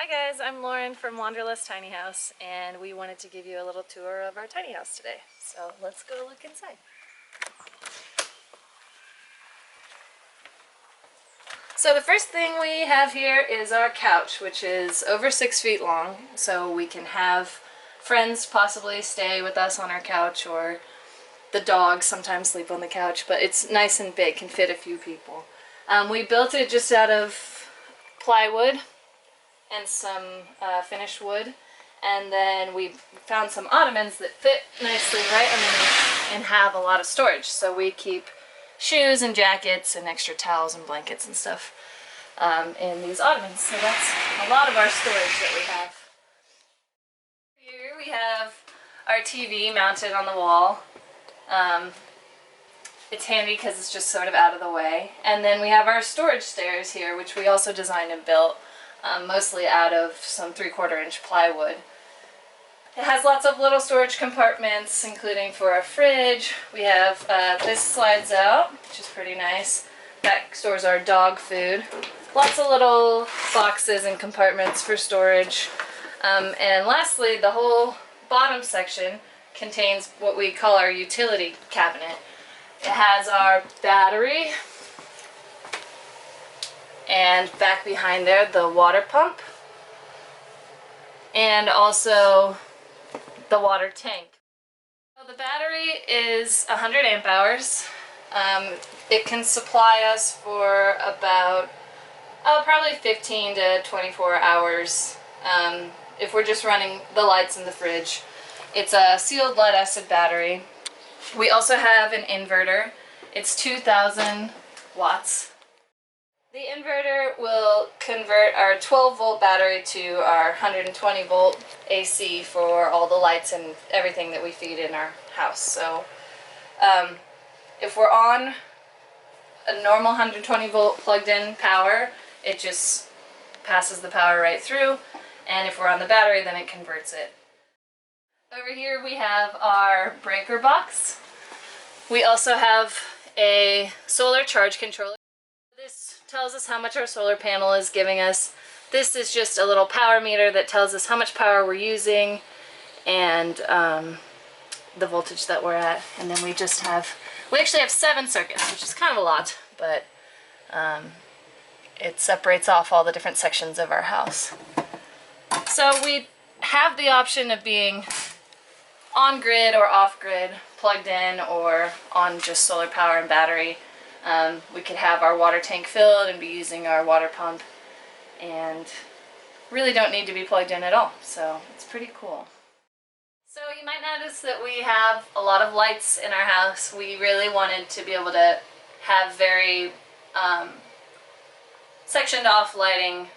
Hi guys, I'm Lauren from Wanderlust Tiny House, and we wanted to give you a little tour of our tiny house today. So let's go look inside. So the first thing we have here is our couch, which is over 6 feet long, so we can have friends possibly stay with us on our couch, or the dogs sometimes sleep on the couch, but it's nice and big, can fit a few people. We built it just out of plywood and some finished wood, and then we found some ottomans that fit nicely right underneath and have a lot of storage, so we keep shoes and jackets and extra towels and blankets and stuff in these ottomans. So that's a lot of our storage that we have. Here we have our TV mounted on the wall. It's handy because it's just sort of out of the way. And then we have our storage stairs here, which we also designed and built, mostly out of some 3/4 inch plywood. It has lots of little storage compartments, including for our fridge. We have, this slides out, which is pretty nice. That stores our dog food. Lots of little boxes and compartments for storage. And lastly, the whole bottom section contains what we call our utility cabinet. It has our battery, and back behind there, the water pump, and also the water tank. So the battery is 100 amp hours. It can supply us for about probably 15 to 24 hours if we're just running the lights in the fridge. It's a sealed lead acid battery. We also have an inverter. It's 2,000 watts. The inverter will convert our 12-volt battery to our 120-volt AC for all the lights and everything that we feed in our house. So if we're on a normal 120-volt plugged-in power, it just passes the power right through, and if we're on the battery, then it converts it. Over here we have our breaker box. We also have a solar charge controller. This tells us how much our solar panel is giving us. This is just a little power meter that tells us how much power we're using and the voltage that we're at. And then we actually have 7 circuits, which is kind of a lot, but it separates off all the different sections of our house. So we have the option of being on-grid or off-grid, plugged in or on just solar power and battery. We could have our water tank filled and be using our water pump, and really don't need to be plugged in at all, so it's pretty cool. So you might notice that we have a lot of lights in our house. We really wanted to be able to have very sectioned off lighting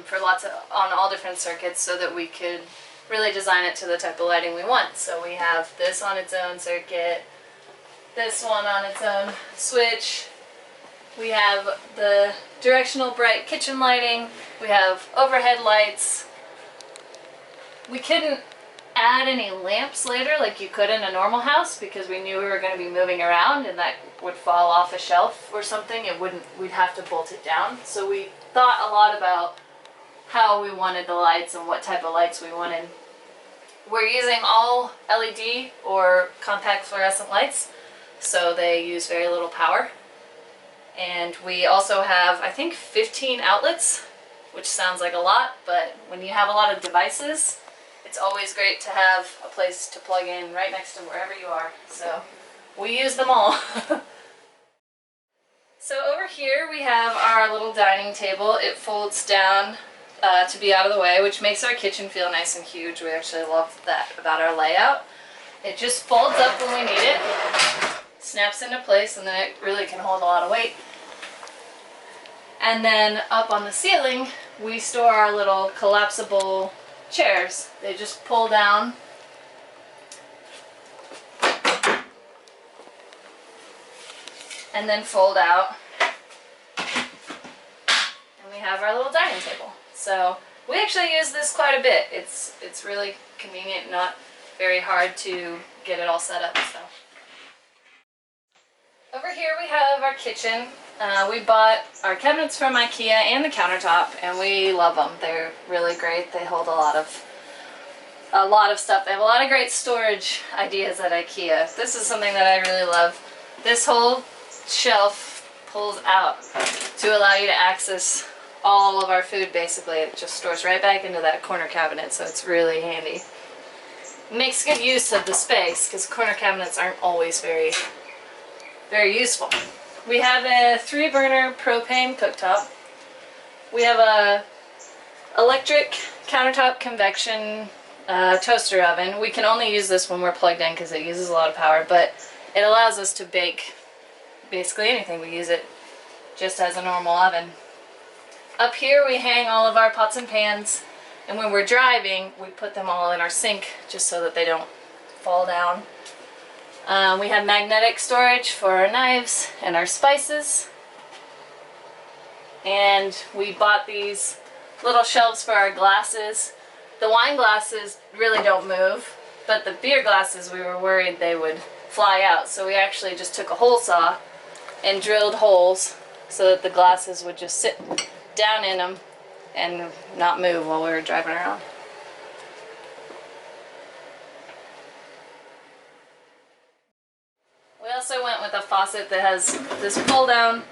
for on all different circuits, so that we could really design it to the type of lighting we want. So we have this on its own circuit, this one on its own switch. We have the directional bright kitchen lighting. We have overhead lights. We couldn't add any lamps later like you could in a normal house, because we knew we were going to be moving around and that would fall off a shelf or something. We'd have to bolt it down. So we thought a lot about how we wanted the lights and what type of lights we wanted. We're using all LED or compact fluorescent lights, so they use very little power. And we also have, I think, 15 outlets, which sounds like a lot, but when you have a lot of devices, it's always great to have a place to plug in right next to wherever you are. So we use them all. So over here we have our little dining table. It folds down to be out of the way, which makes our kitchen feel nice and huge. We actually love that about our layout. It just folds up when we need it, snaps into place, and then it really can hold a lot of weight. And then up on the ceiling, we store our little collapsible chairs. They just pull down and then fold out. And we have our little dining table. So we actually use this quite a bit. It's really convenient, not very hard to get it all set up. So Over here we have our kitchen. We bought our cabinets from IKEA and the countertop, and we love them. They're really great. They hold a lot of stuff. They have a lot of great storage ideas at IKEA. This is something that I really love. This whole shelf pulls out to allow you to access all of our food. Basically, it just stores right back into that corner cabinet, so it's really handy. Makes good use of the space because corner cabinets aren't always very useful. We have a 3-burner propane cooktop. We have a electric countertop convection toaster oven. We can only use this when we're plugged in because it uses a lot of power, but it allows us to bake basically anything. We use it just as a normal oven. Up here we hang all of our pots and pans, and when we're driving we put them all in our sink just so that they don't fall down. We have magnetic storage for our knives and our spices, and we bought these little shelves for our glasses. The wine glasses really don't move, but the beer glasses we were worried they would fly out, so we actually just took a hole saw and drilled holes so that the glasses would just sit down in them and not move while we were driving around. We also went with a faucet that has this pull down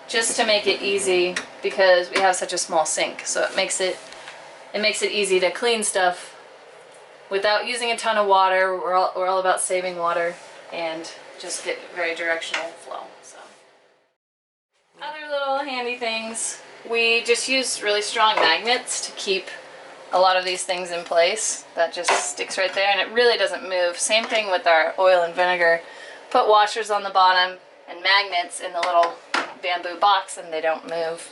just to make it easy because we have such a small sink, so it makes it easy to clean stuff without using a ton of water. We're all about saving water and just get very directional flow. So, other little handy things, we just use really strong magnets to keep a lot of these things in place. That just sticks right there and it really doesn't move. Same thing with our oil and vinegar. Put washers on the bottom and magnets in the little bamboo box and they don't move.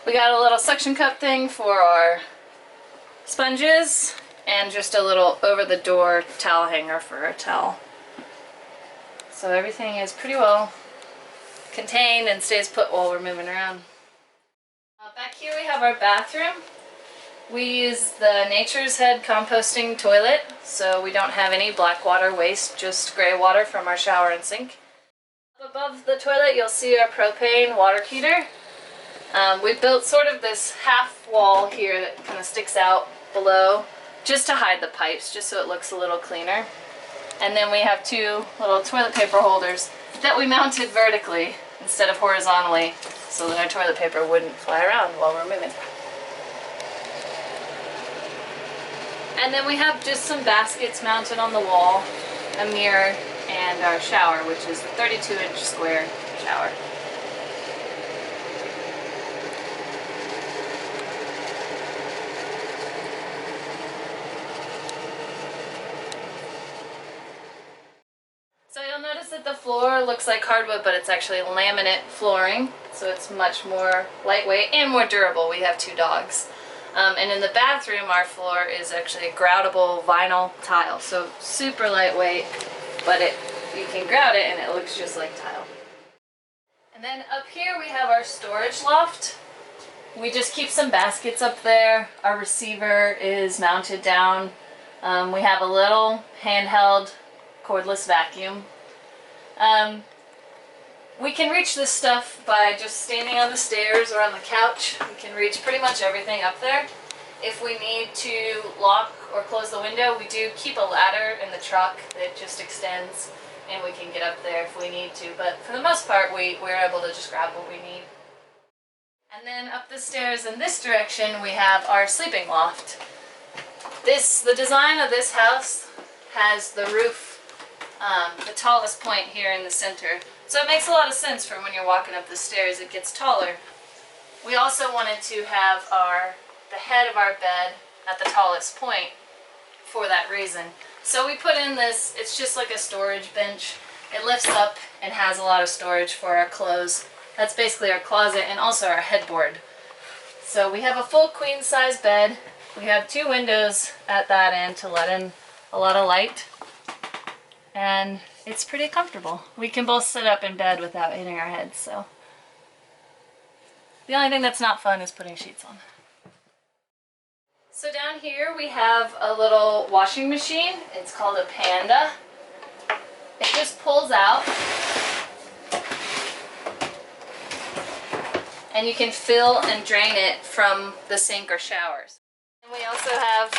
We got a little suction cup thing for our sponges and just a little over the door towel hanger for a towel. So everything is pretty well contained and stays put while we're moving around. Back here we have our bathroom. We use the Nature's Head composting toilet, so we don't have any black water waste, just gray water from our shower and sink. Up above the toilet you'll see our propane water heater. We built sort of this half wall here that kind of sticks out below just to hide the pipes, just so it looks a little cleaner. And then we have 2 little toilet paper holders that we mounted vertically instead of horizontally so that our toilet paper wouldn't fly around while we're moving. And then we have just some baskets mounted on the wall, a mirror, and our shower, which is a 32-inch square shower. So you'll notice that the floor looks like hardwood, but it's actually laminate flooring, so it's much more lightweight and more durable. We have 2 dogs. And in the bathroom, our floor is actually a groutable vinyl tile, so super lightweight, but you can grout it and it looks just like tile. And then up here we have our storage loft. We just keep some baskets up there. Our receiver is mounted down. We have a little handheld cordless vacuum. We can reach this stuff by just standing on the stairs or on the couch. We can reach pretty much everything up there. If we need to lock or close the window, we do keep a ladder in the truck that just extends and we can get up there if we need to. But for the most part, we're able to just grab what we need. And then up the stairs in this direction, we have our sleeping loft. The design of this house has the roof, the tallest point here in the center. So it makes a lot of sense for when you're walking up the stairs, it gets taller. We also wanted to have the head of our bed at the tallest point for that reason. So we put in this, it's just like a storage bench. It lifts up and has a lot of storage for our clothes. That's basically our closet and also our headboard. So we have a full queen size bed. We have 2 windows at that end to let in a lot of light. And it's pretty comfortable. We can both sit up in bed without hitting our heads, so. The only thing that's not fun is putting sheets on. So down here we have a little washing machine. It's called a Panda. It just pulls out and you can fill and drain it from the sink or showers. And we also have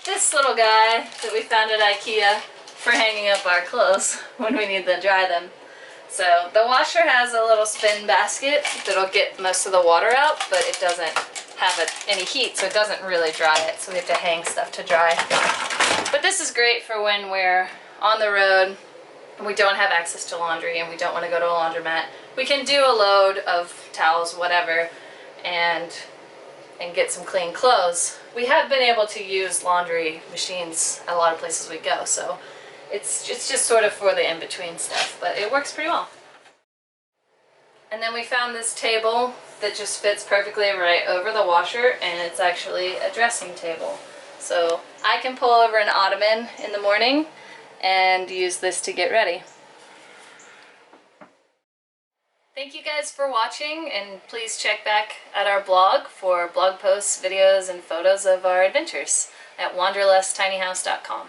this little guy that we found at IKEA for hanging up our clothes when we need to dry them. So the washer has a little spin basket that'll get most of the water out, but it doesn't have any heat, so it doesn't really dry it, so we have to hang stuff to dry. But this is great for when we're on the road and we don't have access to laundry and we don't want to go to a laundromat. We can do a load of towels, whatever, and get some clean clothes. We have been able to use laundry machines at a lot of places we go, so it's just sort of for the in-between stuff, but it works pretty well. And then we found this table that just fits perfectly right over the washer, and it's actually a dressing table. So I can pull over an ottoman in the morning and use this to get ready. Thank you guys for watching, and please check back at our blog for blog posts, videos, and photos of our adventures at wanderlusttinyhouse.com.